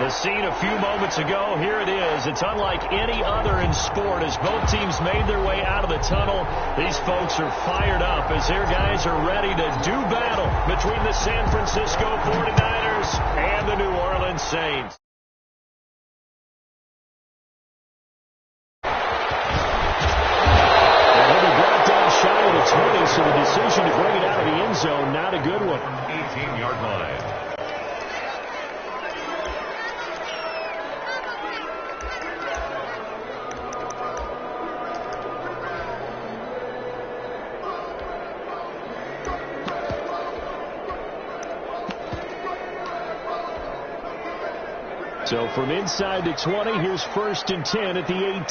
The scene a few moments ago, here it is. It's unlike any other in sport as both teams made their way out of the tunnel. These folks are fired up as their guys are ready to do battle between the San Francisco 49ers and the New Orleans Saints. And he'll be brought down shy of the 20, so the decision to bring it out of the end zone, not a good one. 18-yard line. So from inside the 20, here's 1st and 10 at the 18.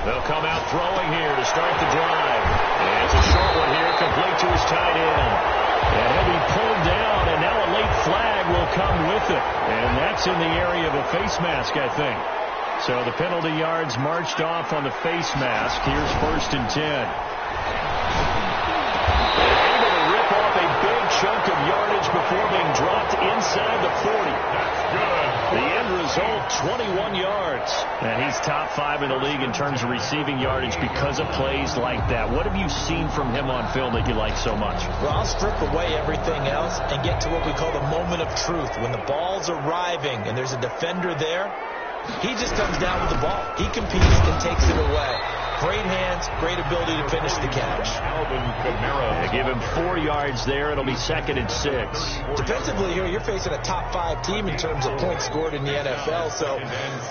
They'll come out throwing here to start the drive. And it's a short one here, complete to his tight end. And he'll be pulled down, and now a late flag will come with it. And that's in the area of a face mask, I think. So the penalty yards marched off on the face mask. Here's 1st and 10. Chunk of yardage before being dropped inside the 40. That's good. The end result, 21 yards. And he's top 5 in the league in terms of receiving yardage because of plays like that. What have you seen from him on film that you like so much? Well, I'll strip away everything else and get to what we call the moment of truth. When the ball's arriving and there's a defender there, he just comes down with the ball. He competes and takes it away. Great hands, great ability to finish the catch. They give him 4 yards there. It'll be 2nd and 6. Defensively here, you're facing a top 5 team in terms of points scored in the NFL. So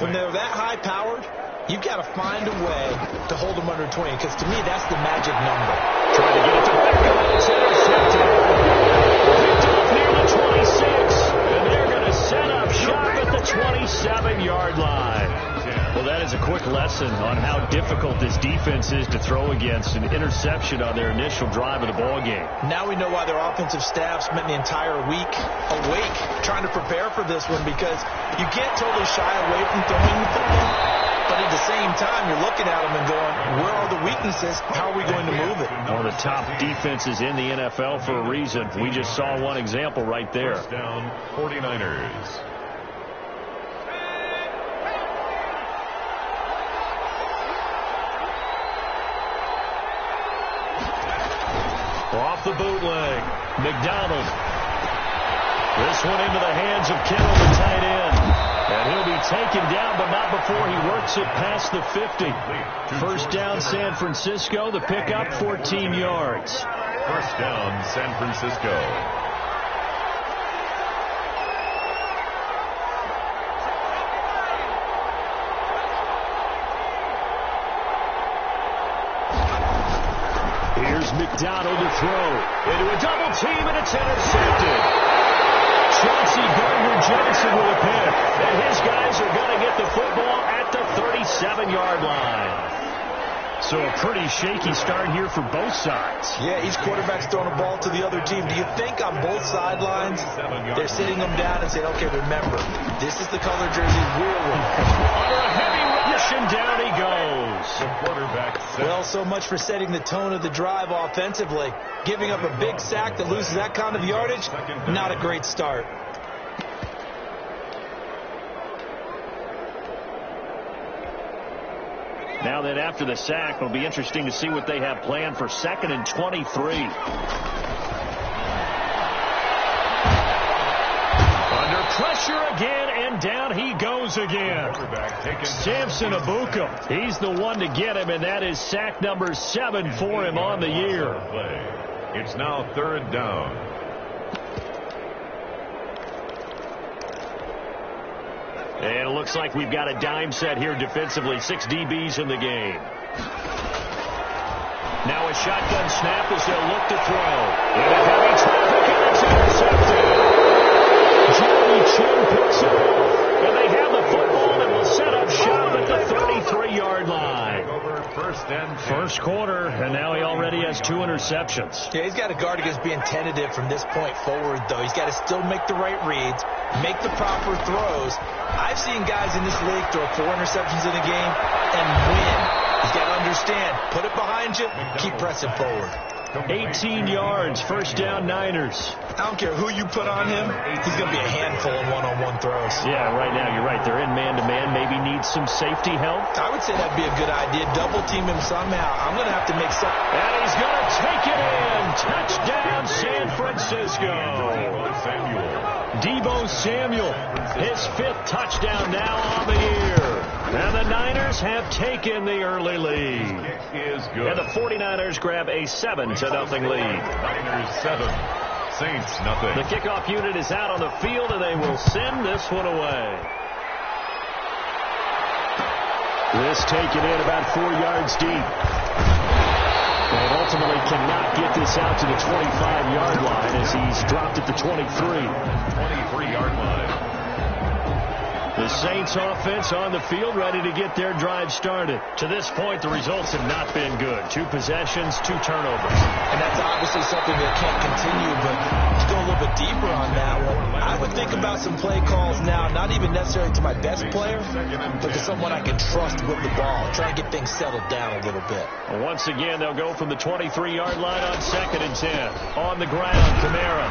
when they're that high-powered, you've got to find a way to hold them under 20, because to me, that's the magic number. Trying to get it to Beckham. It's intercepted. Picked off near the 26. And they're going to set up shop at the 27-yard line. Well, that is a quick lesson on how difficult this defense is to throw against. An interception on their initial drive of the ball game. Now we know why their offensive staff spent the entire week awake trying to prepare for this one, because you can't totally shy away from throwing the football. But at the same time, you're looking at them and going, where are the weaknesses? How are we going to move it? One of the top defenses in the NFL for a reason. We just saw one example right there. First down, 49ers. Off the bootleg, McDonald. This one into the hands of Kittle, the tight end. And he'll be taken down, but not before he works it past the 50. First down, San Francisco. The pickup, 14 yards. First down, San Francisco. McDonald to throw into a double team, and it's intercepted. Chauncey Gardner-Johnson with a pick, and his guys are going to get the football at the 37-yard line. So a pretty shaky start here for both sides. Yeah, each quarterback's throwing a ball to the other team. Do you think on both sidelines they're sitting them down and saying, okay, remember, this is the color jersey we're wearing. Under a heavy rush, and down he goes. The quarterback set. Well, so much for setting the tone of the drive offensively. Giving up a big sack that loses that kind of yardage, not a great start. Now that after the sack, it'll be interesting to see what they have planned for 2nd and 23. Under pressure again, and down he goes again. Samson Abuka, he's the one to get him, and that is sack number 7 for him on the year. It's now 3rd down. And it looks like we've got a dime set here defensively. 6 DBs in the game. Now a shotgun snap as they'll look to throw. In a heavy traffic, and it's intercepted. Jeremy Chin picks it off. And they have the football and will set up shop at the 33-yard line. First quarter, and now he already has 2 interceptions. Yeah, he's got to guard against being tentative from this point forward, though. He's got to still make the right reads, make the proper throws. I've seen guys in this league throw 4 interceptions in a game and win. He's got to understand, put it behind you, keep pressing forward. 18 yards, first down Niners. I don't care who you put on him, he's going to be a handful in one-on-one throws. Yeah, right now you're right. They're in man-to-man. Maybe needs some safety help. I would say that'd be a good idea. Double team him somehow. I'm going to have to make some. And he's going to take it in. Touchdown, San Francisco. Deebo Samuel, his 5th touchdown now on the year. And the Niners have taken the early lead. Is good. And the 49ers grab a 7-0 lead. Niners 7, Saints nothing. The kickoff unit is out on the field, and they will send this one away. This taken in about 4 yards deep. And ultimately cannot get this out to the 25-yard line as he's dropped at the 23. 23-yard line. The Saints offense on the field, ready to get their drive started. To this point, the results have not been good. 2 possessions, 2 turnovers. And that's obviously something that can't continue, but to go a little bit deeper on that one, I would think about some play calls now, not even necessarily to my best player, but to someone I can trust with the ball. Try and get things settled down a little bit. Once again, they'll go from the 23-yard line on 2nd and 10. On the ground, Kamara.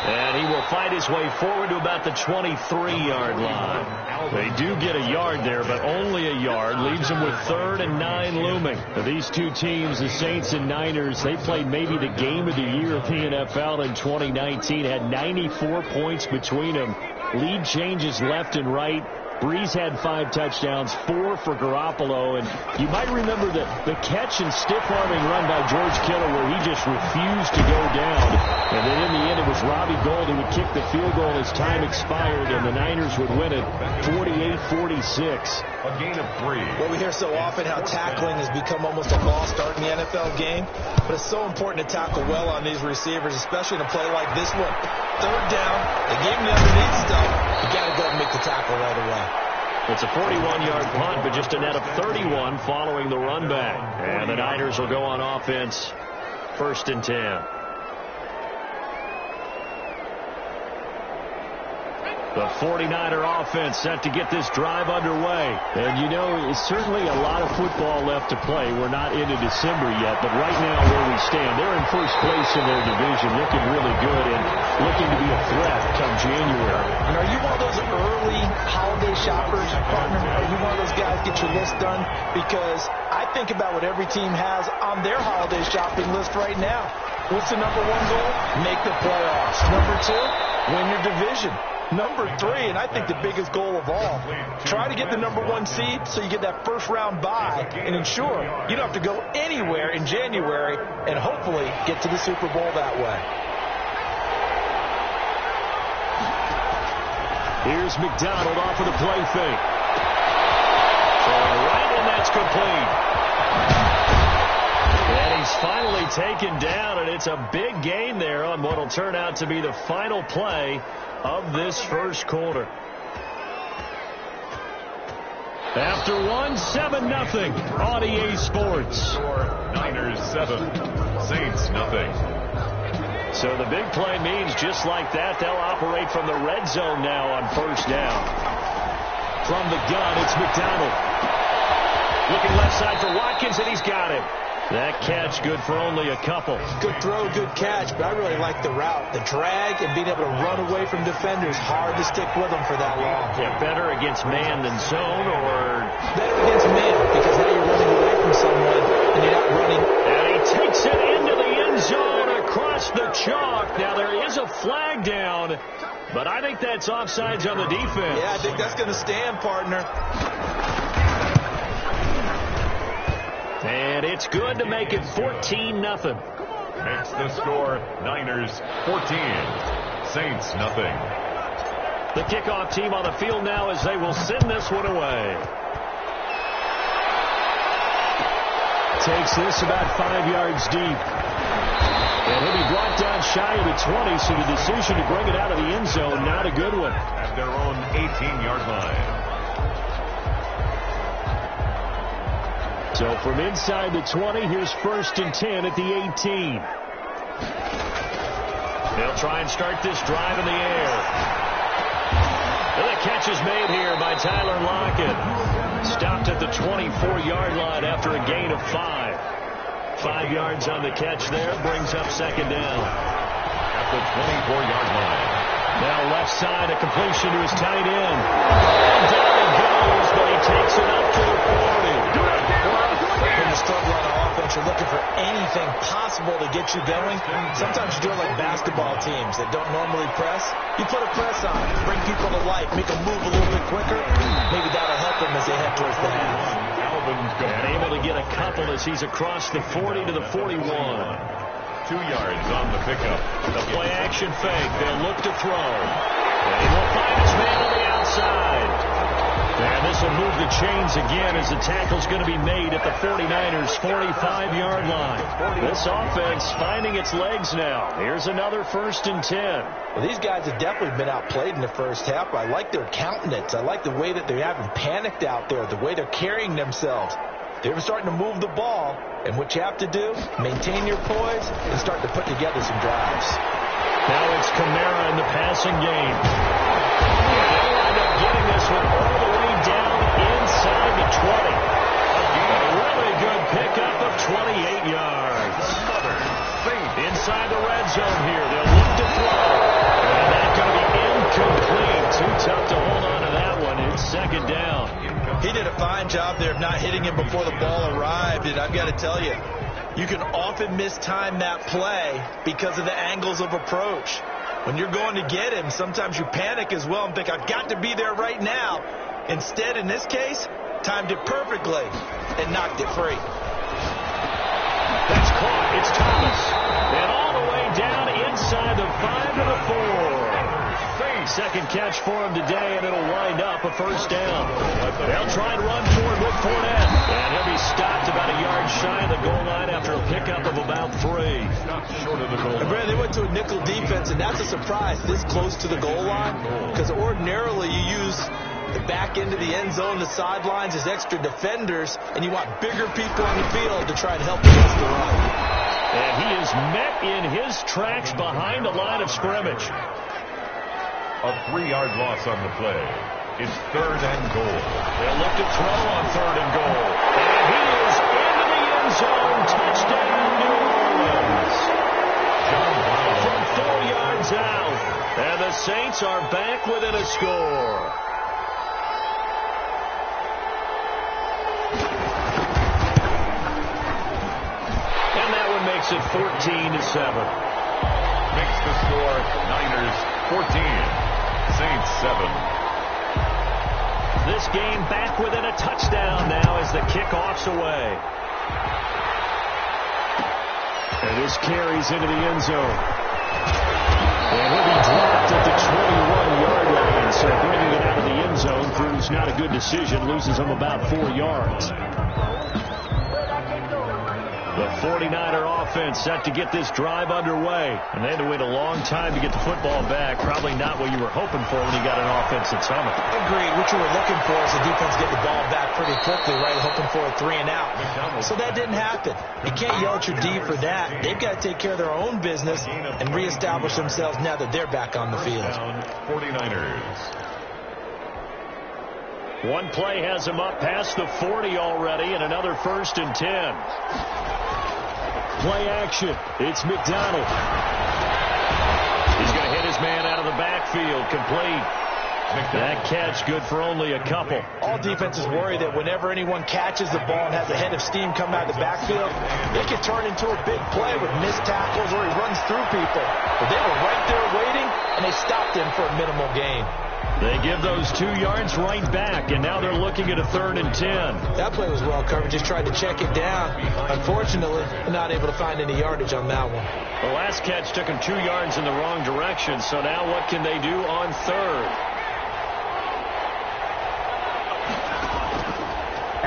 And he will fight his way forward to about the 23-yard line. They do get a yard there, but only a yard. Leaves them with 3rd and 9 looming. These two teams, the Saints and Niners, they played maybe the game of the year of the NFL in 2019. Had 94 points between them. Lead changes left and right. Breeze had 5 touchdowns, 4 for Garoppolo. And you might remember the catch and stiff-arming run by George Kittle where he just refused to go down. And then in the end, it was Robbie Gould who would kick the field goal as time expired, and the Niners would win it 48-46. A gain of 3. Well, we hear so often how tackling has become almost a lost art in the NFL game, but it's so important to tackle well on these receivers, especially in a play like this one. 3rd down, they gave him the underneath stuff. You got to go and make the tackle right away. It's a 41-yard punt, but just a net of 31 following the run back. And the Niners will go on offense, 1st and 10. The 49er offense set to get this drive underway. And, you know, it's certainly a lot of football left to play. We're not into December yet, but right now where we stand, they're in first place in their division, looking really good and looking to be a threat come January. And are you one of those early holiday shoppers, partner? Are you one of those guys get your list done? Because I think about what every team has on their holiday shopping list right now. What's the number 1 goal? Make the playoffs. Number 2, win your division. Number 3, and I think the biggest goal of all, try to get the number 1 seed so you get that first-round bye and ensure you don't have to go anywhere in January and hopefully get to the Super Bowl that way. Here's McDonald off of the play fake. Right, and that's complete. And he's finally taken down, and it's a big gain there on what will turn out to be the final play of this first quarter. After 7-0 on EA Sports. Niners 7, Saints nothing. So the big play means just like that, they'll operate from the red zone now on 1st down. From the gun, it's McDonald. Looking left side for Watkins, and he's got him. That catch good for only a couple. Good throw, good catch, but I really like the route. The drag and being able to run away from defenders. Hard to stick with them for that long. Yeah, better against man than zone, or... Better against man, because now you're running away from someone and you're not running. And he takes it into the end zone across the chalk. Now there is a flag down, but I think that's offsides on the defense. Yeah, I think that's going to stand, partner. And it's good to make it 14-0. Makes the score Niners 14, Saints nothing. The kickoff team on the field now as they will send this one away. Takes this about 5 yards deep. And he'll be brought down shy of the 20, so the decision to bring it out of the end zone, not a good one. At their own 18-yard line. So from inside the 20, here's 1st and 10 at the 18. They'll try and start this drive in the air. And the catch is made here by Tyler Lockett. Stopped at the 24-yard line after a gain of 5. 5 yards on the catch there. Brings up second down. At the 24-yard line. Now left side, a completion to his tight end. And down he goes, but he takes it up to the 40. When you struggle on offense, you're looking for anything possible to get you going. Sometimes you do it like basketball teams that don't normally press. You put a press on, bring people to life, make them move a little bit quicker. Maybe that'll help them as they head towards the half. And able to get a couple as he's across the 40 to the 41. 2 yards on the pickup. The play action fake. They'll look to throw. And he will find his man on the outside. And this will move the chains again as the tackle's going to be made at the 49ers' 45-yard line. This offense finding its legs now. Here's another 1st and 10. Well, these guys have definitely been outplayed in the first half. I like their countenance. I like the way that they haven't panicked out there, the way they're carrying themselves. They're starting to move the ball, and what you have to do, maintain your poise and start to put together some drives. Now it's Kamara in the passing game. They'll wind up getting this one all the way down inside the 20. A really good pickup of 28 yards. Inside the red zone here. They'll look to throw. And that's going to be incomplete. Too tough to hold on to that one. It's second down. He did a fine job there of not hitting him before the ball arrived, and I've got to tell you, you can often mistime that play because of the angles of approach. When you're going to get him, sometimes you panic as well and think, I've got to be there right now. Instead, in this case, timed it perfectly and knocked it free. That's caught. It's Thomas. And all the way down inside the 5 to the 4. Second catch for him today, and it'll wind up a 1st down. They'll try and run forward with Fournette. And he'll be stopped about a yard shy of the goal line after a pickup of about 3. Short of the goal line. Brad, they went to a nickel defense, and that's a surprise this close to the goal line, because ordinarily you use the back end of the end zone, the sidelines as extra defenders, and you want bigger people on the field to try and help against the run. And he is met in his tracks behind the line of scrimmage. A 3-yard loss on the play. It's 3rd and goal. They'll look to throw on 3rd and goal. And he is into the end zone. Touchdown, New Orleans. From 4 yards out. And the Saints are back within a score. And that one makes it 14-7. Makes the score Niners 14. Saints 7. This game back within a touchdown now as the kickoff's away. And this carries into the end zone. And he'll be dropped at the 21-yard line. So bringing it out of the end zone proves not a good decision. Loses him about 4 yards. The 49er offense set to get this drive underway. And they had to wait a long time to get the football back. Probably not what you were hoping for when you got an offense that's humming. Agreed. What you were looking for is the defense get the ball back pretty quickly, right? Hoping for a 3 and out. So that didn't happen. You can't yell at your D for that. They've got to take care of their own business and reestablish themselves now that they're back on the field. 49ers. One play has him up past the 40 already, and another 1st and 10. Play action. It's McDonald. He's going to hit his man out of the backfield. Complete. That catch good for only a couple. All defenses worry that whenever anyone catches the ball and has a head of steam come out of the backfield, it can turn into a big play with missed tackles or he runs through people. But they were right there waiting, and they stopped him for a minimal gain. They give those 2 yards right back, and now they're looking at a 3rd and 10. That play was well covered. Just tried to check it down. Unfortunately, not able to find any yardage on that one. The last catch took him 2 yards in the wrong direction, so now what can they do on 3rd?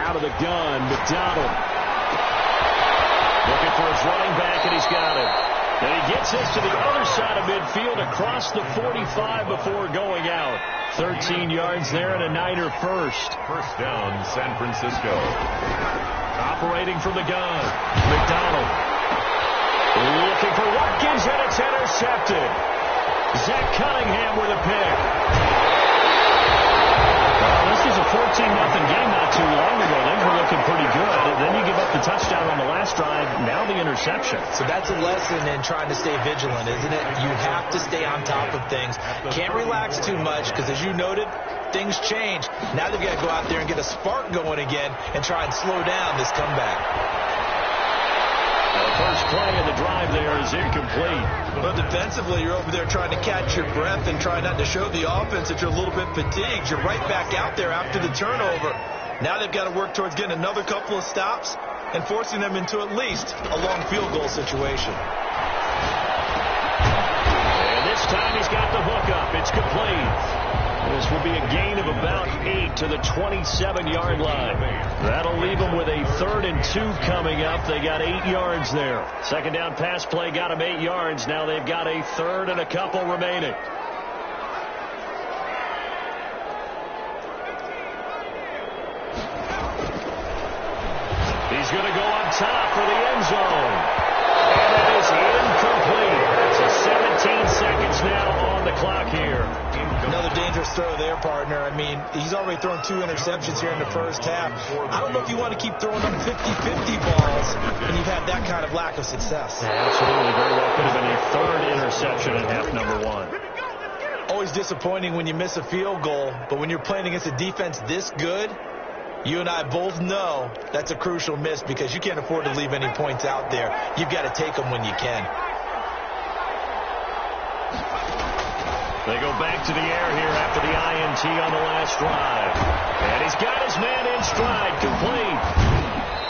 Out of the gun, McDonald. Looking for his running back, and he's got it. And he gets this to the other side of midfield across the 45 before going out. 13 yards there and a Niner first. 1st down, San Francisco. Operating from the gun, McDonald. Looking for Watkins, and it's intercepted. Zach Cunningham with a pick. Well, this is a 14-0 game not too long ago. Things were looking pretty good. And then you give up the touchdown on the last drive. Now the interception. So that's a lesson in trying to stay vigilant, isn't it? You have to stay on top of things. Can't relax too much because, as you noted, things change. Now they've got to go out there and get a spark going again and try and slow down this comeback. The first play of the drive there is incomplete. Well, defensively, you're over there trying to catch your breath and try not to show the offense that you're a little bit fatigued. You're right back out there after the turnover. Now they've got to work towards getting another couple of stops and forcing them into at least a long field goal situation. And this time he's got the hook up. It's complete. This will be a gain of about 8 to the 27-yard line. That'll leave them with a 3rd and 2 coming up. They got 8 yards there. Second down pass play got them 8 yards. Now they've got a 3rd and a couple remaining. He's going to go up top for the end zone. And that is incomplete. So 17 seconds now on the clock here. Another dangerous throw there, partner. I mean, he's already thrown 2 interceptions here in the first half. I don't know if you want to keep throwing them 50-50 balls when you've had that kind of lack of success. Yeah, absolutely. Very well could have been a 3rd interception in half number 1. Always disappointing when you miss a field goal, but when you're playing against a defense this good, you and I both know that's a crucial miss because you can't afford to leave any points out there. You've got to take them when you can. They go back to the air here after the INT on the last drive. And he's got his man in stride, complete.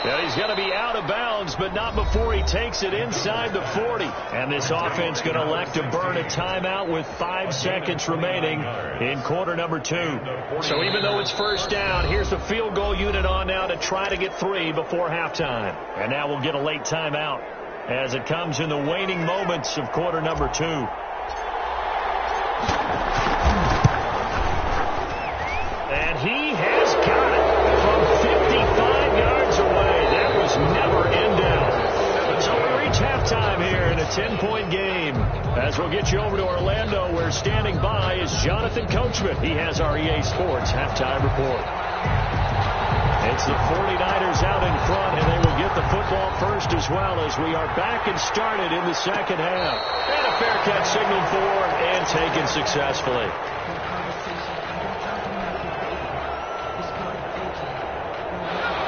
And he's going to be out of bounds, but not before he takes it inside the 40. And this offense going to elect to burn a timeout with 5 seconds remaining in quarter number 2. So even though it's first down, here's the field goal unit on now to try to get 3 before halftime. And now we'll get a late timeout as it comes in the waning moments of quarter number 2. And he has got it from 55 yards away. That was never in doubt. So we reach halftime here in a 10-point game. As we'll get you over to Orlando, where standing by is Jonathan Coachman. He has our EA Sports halftime report. It's the 49ers out in front, and they will get the football first as well as we are back and started in the second half. And a fair catch signaled for and taken successfully.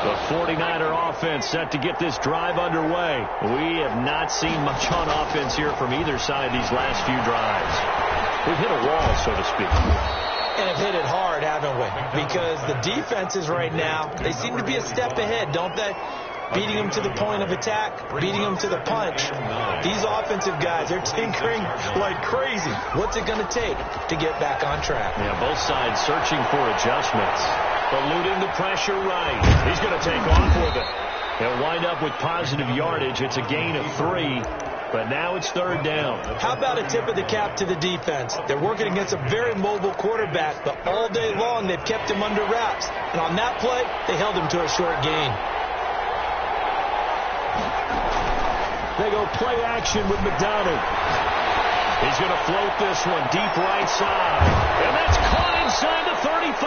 The 49er offense set to get this drive underway. We have not seen much on offense here from either side these last few drives. We've hit a wall, so to speak. And have hit it hard, haven't we? Because the defenses right now, they seem to be a step ahead, don't they? Beating them to the point of attack, beating them to the punch. These offensive guys, they're tinkering like crazy. What's it going to take to get back on track? Yeah, both sides searching for adjustments. Eluding the pressure right. He's going to take off with it. They'll wind up with positive yardage. It's a gain of 3. But now it's 3rd down. How about a tip of the cap to the defense? They're working against a very mobile quarterback, but all day long they've kept him under wraps. And on that play, they held him to a short gain. They go play action with McDonald. He's going to float this one deep right side. And that's caught inside the 35.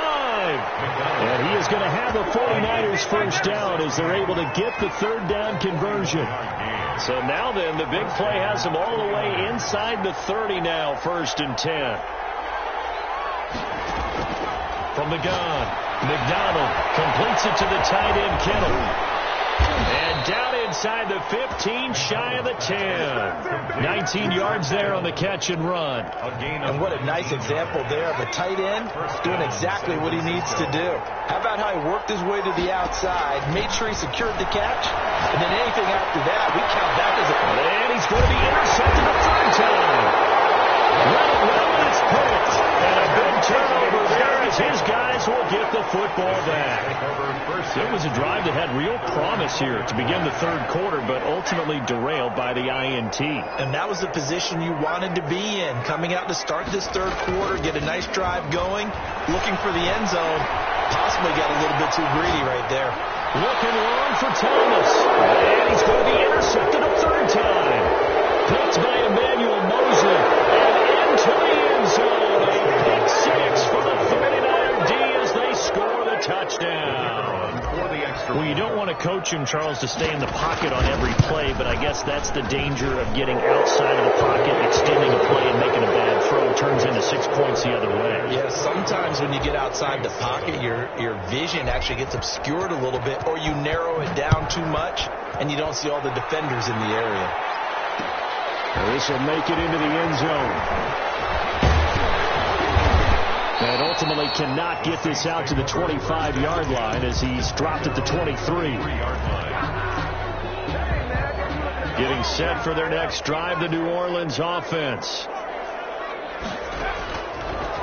And he is going to have the 49ers first down as they're able to get the 3rd down conversion. So now then, the big play has them all the way inside the 30 now, 1st and 10. From the gun, McDonald completes it to the tight end, Kittle. And down inside the 15, shy of the 10. 19 yards there on the catch and run. And what a nice example there of a tight end doing exactly what he needs to do. How about how he worked his way to the outside, made sure he secured the catch, and then anything after that, we count that as a... And he's going to be intercepted a 3rd time. Well, it's picked. And a big turnover there as his guys will get the football back. It was a drive that had real promise here to begin the 3rd quarter, but ultimately derailed by the INT. And that was the position you wanted to be in, coming out to start this 3rd quarter, get a nice drive going, looking for the end zone. Possibly got a little bit too greedy right there. Looking long for Thomas. And he's going to be intercepted a 3rd time. Picked by Emmanuel Mosley. And into the end zone. A pick 6 for the 49er D as they score the coach him, Charles, to stay in the pocket on every play, but I guess that's the danger of getting outside of the pocket, extending a play, and making a bad throw. It turns into 6 points the other way. Yeah, sometimes when you get outside the pocket, your vision actually gets obscured a little bit, or you narrow it down too much, and you don't see all the defenders in the area. This will make it into the end zone. And ultimately cannot get this out to the 25-yard line as he's dropped at the 23. Getting set for their next drive, the New Orleans offense.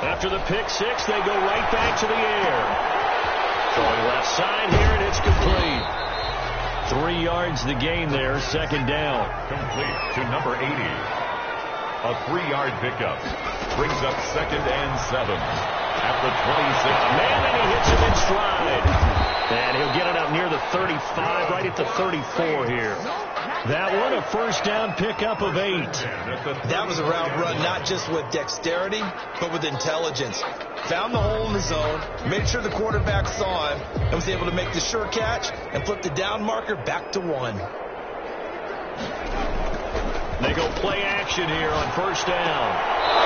After the pick six, they go right back to the air. Throwing left side here, and it's complete. 3 yards the gain there, second down. Complete to number 80. A 3-yard pickup. Brings up 2nd and 7. At the 26. Man, and he hits him in stride. And he'll get it up near the 35, right at the 34 here. That one, a first down pickup of 8. That was a route run, not just with dexterity, but with intelligence. Found the hole in the zone, made sure the quarterback saw him, and was able to make the sure catch and flip the down marker back to 1. They go play action here on first down.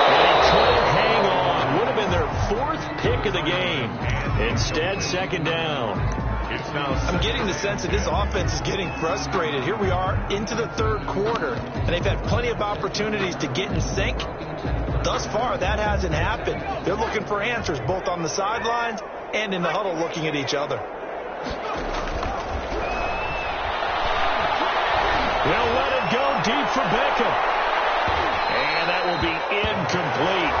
And he couldn't hang on. Would have been their 4th pick of the game. Instead, second down. I'm getting the sense that this offense is getting frustrated. Here we are into the 3rd quarter, and they've had plenty of opportunities to get in sync. Thus far, that hasn't happened. They're looking for answers both on the sidelines and in the huddle looking at each other. They'll let it go deep for Beckham. And that will be incomplete.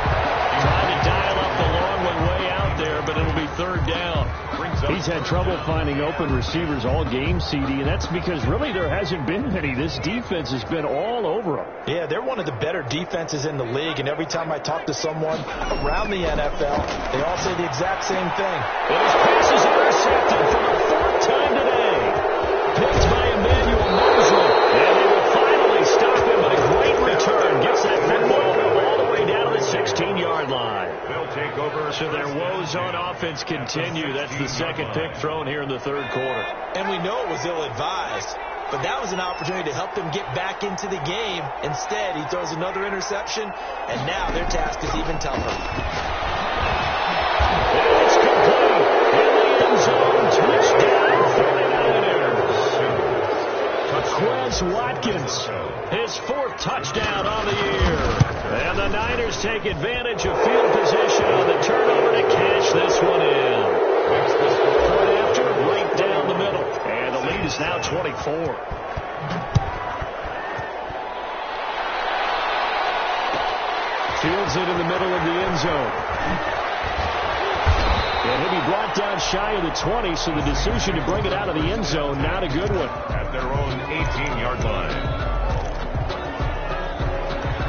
Trying to dial up the long one way out there, but it'll be 3rd down. He's had trouble finding open receivers all game, CD, and that's because really there hasn't been many. This defense has been all over them. Yeah, they're one of the better defenses in the league, and every time I talk to someone around the NFL, they all say the exact same thing. And his pass is intercepted for the 4th time today. Picked by Emmanuel Mosley, and they will finally stop him, but a great return. Gets that football all the way down to the 16-yard line. Take over. So their woes on offense continue. That's the 2nd pick thrown here in the 3rd quarter. And we know it was ill-advised, but that was an opportunity to help them get back into the game. Instead, he throws another interception, and now their task is even tougher. And it's complete. In the end zone. Touchdown, 49ers. Quez Watkins, his 4th touchdown on the year. And the Niners take advantage of field position on the turnover to cash this one in. Point after, right down the middle. And the lead is now 24. Fields it in the middle of the end zone. And he'll be brought down shy of the 20, so the decision to bring it out of the end zone, not a good one. At their own 18-yard line.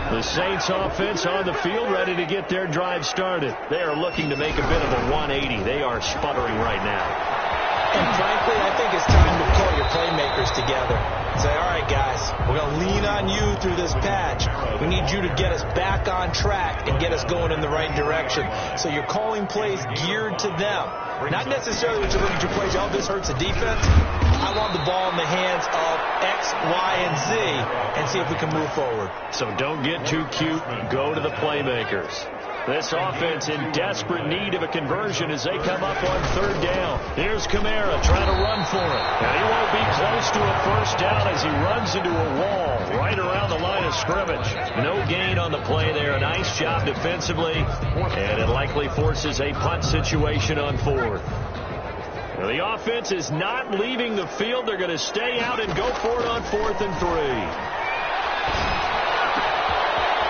The Saints offense on the field, ready to get their drive started. They are looking to make a bit of a 180. They are sputtering right now. And frankly, I think it's time to call your playmakers together. Say, all right, guys, we're going to lean on you through this patch. We need you to get us back on track and get us going in the right direction. So you're calling plays geared to them. Not necessarily that you look at your plays, oh, this hurts the defense. I want the ball in the hands of X, Y, and Z and see if we can move forward. So don't get too cute. Go to the playmakers. This offense in desperate need of a conversion as they come up on 3rd down. Here's Kamara trying to run for it. Now he won't be close to a first down as he runs into a wall right around the line of scrimmage. No gain on the play there. A nice job defensively, and it likely forces a punt situation on 4th. Now, the offense is not leaving the field. They're going to stay out and go for it on 4th and 3.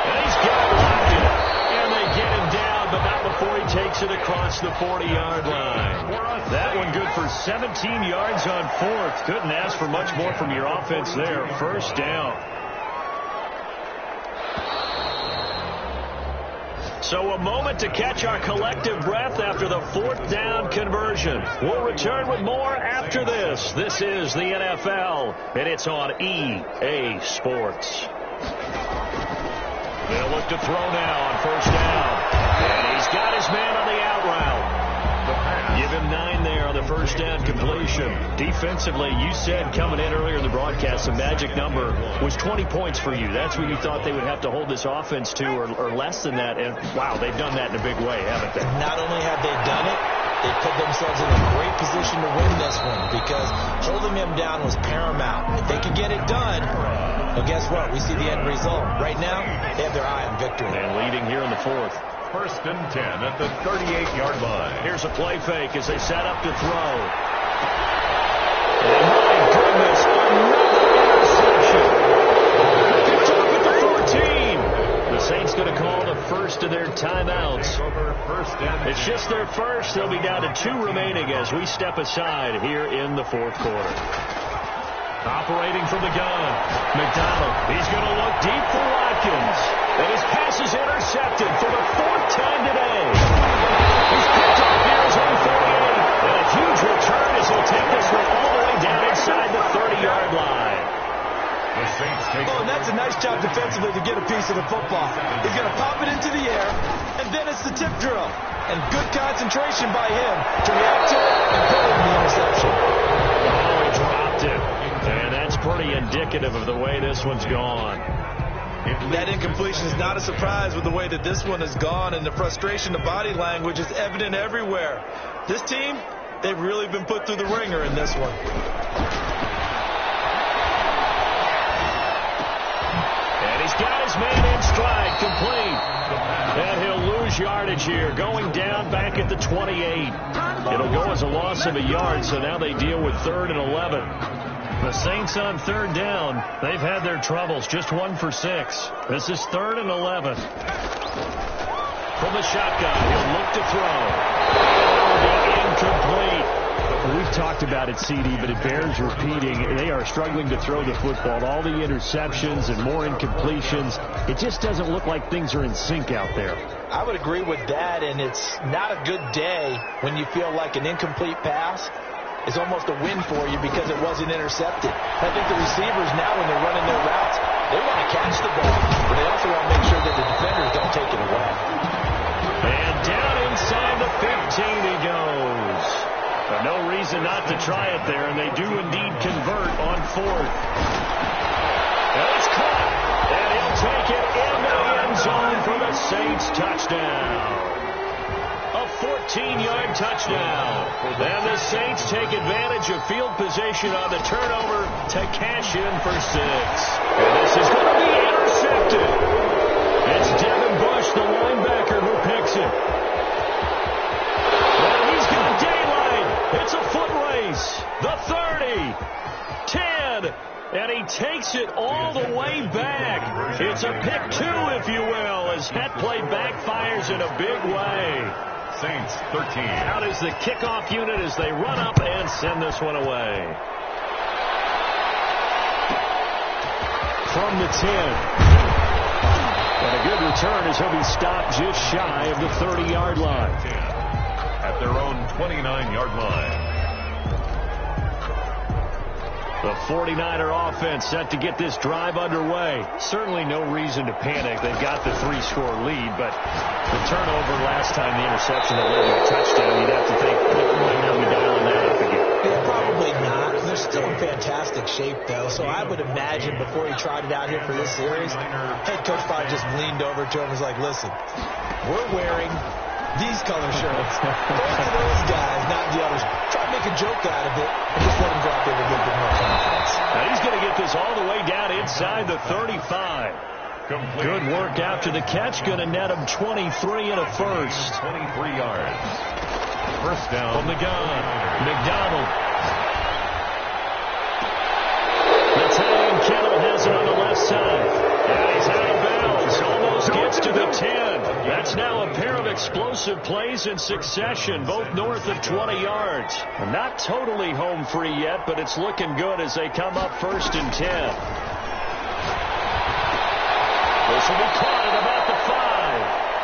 And he's got Lockett. And they get him down, but not before he takes it across the 40-yard line. That one good for 17 yards on 4th. Couldn't ask for much more from your offense there. First down. So a moment to catch our collective breath after the 4th down conversion. We'll return with more after this. This is the NFL, and it's on EA Sports. They'll look to throw now on first down. And he's got his man on the out route. You Gave him 9 there on the first down completion. Defensively, you said coming in earlier in the broadcast, the magic number was 20 points for you. That's what you thought they would have to hold this offense to, or less than that. And, wow, they've done that in a big way, haven't they? Not only have they done it, they put themselves in a great position to win this one because holding them down was paramount. If they could get it done, well, guess what? We see the end result. Right now, they have their eye on victory. And leading here in the fourth. 1st and 10 at the 38-yard line. Here's a play fake as they set up to throw. And my goodness, another interception. Picked off at the 14. The Saints going to call the first of their timeouts. It's just their first. They'll be down to 2 remaining as we step aside here in the fourth quarter. Operating from the gun, McDonald. He's going to look deep for Watkins. And his pass is intercepted for the 4th time today. He's picked off here his own 38. And a huge return as he'll take this one all the way down inside the 30-yard line. Oh, and that's a nice job defensively to get a piece of the football. He's going to pop it into the air, and then it's the tip drill. And good concentration by him to react to it and pull in the interception. Oh, he dropped it. And that's pretty indicative of the way this one's gone. That incompletion is not a surprise with the way that this one has gone, and the frustration, the body language is evident everywhere. This team, they've really been put through the ringer in this one. And he's got his man in stride, complete. And he'll lose yardage here, going down back at the 28. It'll go as a loss of a yard, so now they deal with 3rd and 11. The Saints on 3rd down. They've had their troubles, just 1 for 6. This is 3rd and 11. From the shotgun, he'll look to throw. It'll be incomplete. We've talked about it, CD, but it bears repeating. They are struggling to throw the football. All the interceptions and more incompletions. It just doesn't look like things are in sync out there. I would agree with that, and it's not a good day when you feel like an incomplete pass is almost a win for you because it wasn't intercepted. I think the receivers now, when they're running their routes, they want to catch the ball, but they also want to make sure that the defenders don't take it away. And down inside the 15 he goes. But no reason not to try it there, and they do indeed convert on 4th. And it's caught, and he'll take it into the end zone for the Saints touchdown. A 14-yard touchdown. And the Saints take advantage of field position on the turnover to cash in for 6. And this is going to be intercepted. It's Devin Bush, the linebacker, who picks it. And he's got daylight. It's a foot race. The 30, 10, and he takes it all the way back. It's a pick 2, if you will, as that play backfires in a big way. Saints 13. Out is the kickoff unit as they run up and send this one away. From the 10. And a good return as he'll be stopped just shy of the 30-yard line. At their own 29-yard line. The 49er offense set to get this drive underway. Certainly no reason to panic. They've got the 3-score lead, but the turnover last time, the interception that led to a touchdown, you'd have to think they might not be dialing that up again. Yeah, probably not. They're still in fantastic shape, though, so I would imagine before he tried it out here for this series, head coach probably just leaned over to him and was like, listen, we're wearing these color shirts. Those to those guys, not the others. Try to make a joke out of it and just let him go out there with a little bit more confidence. Now he's going to get this all the way down inside the 35. Good work after the catch. Going to net him 23 and a first. 23 yards. First down. From the gun, McDonald. The tight end Kittle has it on the left side. And he's out of bounds. Almost gets to the 10. That's now a pair of explosive plays in succession, both north of 20 yards. Not totally home free yet, but it's looking good as they come up 1st and 10. This will be caught at about the 5.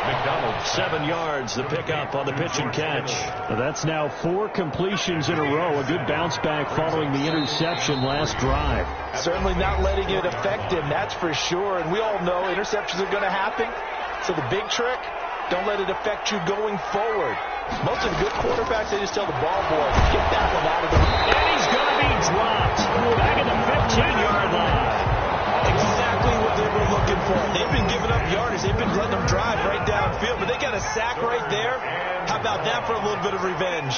McDonald, 7 yards, the pickup on the pitch and catch. That's now 4 completions in a row. A good bounce back following the interception last drive. Certainly not letting it affect him, that's for sure. And we all know interceptions are going to happen. So the big trick, don't let it affect you going forward. Most of the good quarterbacks, they just tell the ball boy, get that one out of the... And he's going to be dropped back at the 15-yard line. Exactly what they were looking for. They've been giving up yardage. They've been letting them drive right downfield, but they got a sack right there. How about that for a little bit of revenge?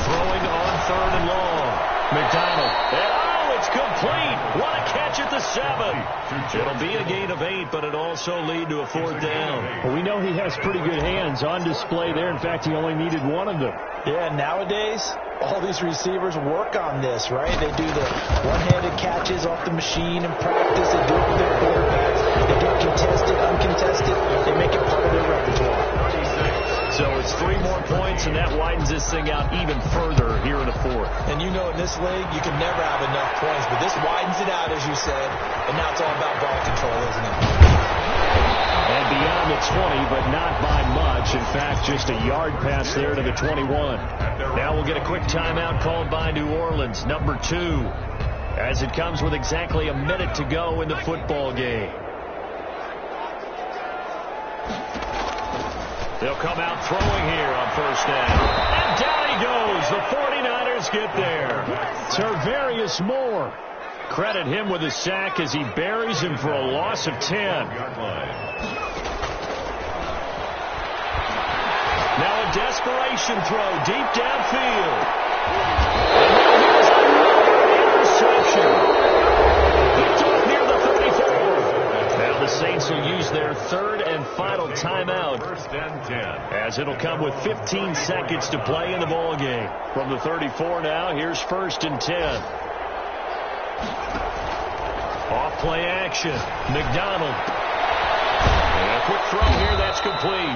Throwing on 3rd and long. McDonald. And, it's complete. What a catch at the 7. It'll be a gain of 8, but it also lead to a 4th down. Well, we know he has pretty good hands on display there. In fact, he only needed one of them. Yeah, nowadays, all these receivers work on this, right? They do the one-handed catches off the machine in practice. They do it with their quarterbacks. They do it contested, uncontested. They make it part of their repertoire. So it's 3 more points, and that widens this thing out even further here in the 4th. And you know in this league, you can never have enough points, but this widens it out, as you said, and now it's all about ball control, isn't it? And beyond the 20, but not by much. In fact, just a yard pass there to the 21. Now we'll get a quick timeout called by New Orleans, number 2, as it comes with exactly a minute to go in the football game. They'll come out throwing here on 1st down. And down he goes. The 49ers get there. Tervarius Moore. Credit him with a sack as he buries him for a loss of 10. Now a desperation throw deep downfield. And now here's another interception. Picked off near the 34. Now the Saints will use their 3rd and final timeout, 1st and 10. as it'll come with 15 seconds to play in the ball game. From the 34 now, here's 1st and 10. Off play action. McDonald. And a quick throw here, that's complete.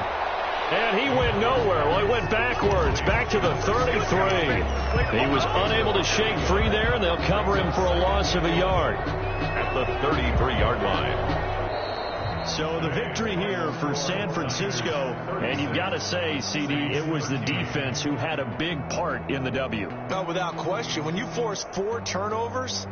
And he went nowhere. Well, he went backwards, back to the 33. He was unable to shake free there, and they'll cover him for a loss of a yard. At the 33-yard line. So the victory here for San Francisco. And you've got to say, CD, it was the defense who had a big part in the W. No, without question. When you force 4 turnovers,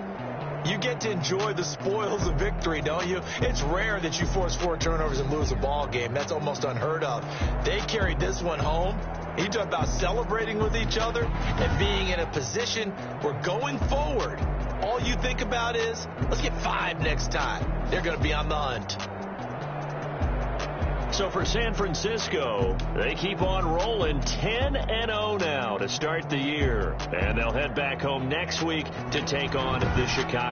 you get to enjoy the spoils of victory, don't you? It's rare that you force 4 turnovers and lose a ball game. That's almost unheard of. They carried this one home. You talk about celebrating with each other and being in a position where going forward, all you think about is, let's get 5 next time. They're going to be on the hunt. So for San Francisco, they keep on rolling 10-0 now to start the year. And they'll head back home next week to take on the Chicago.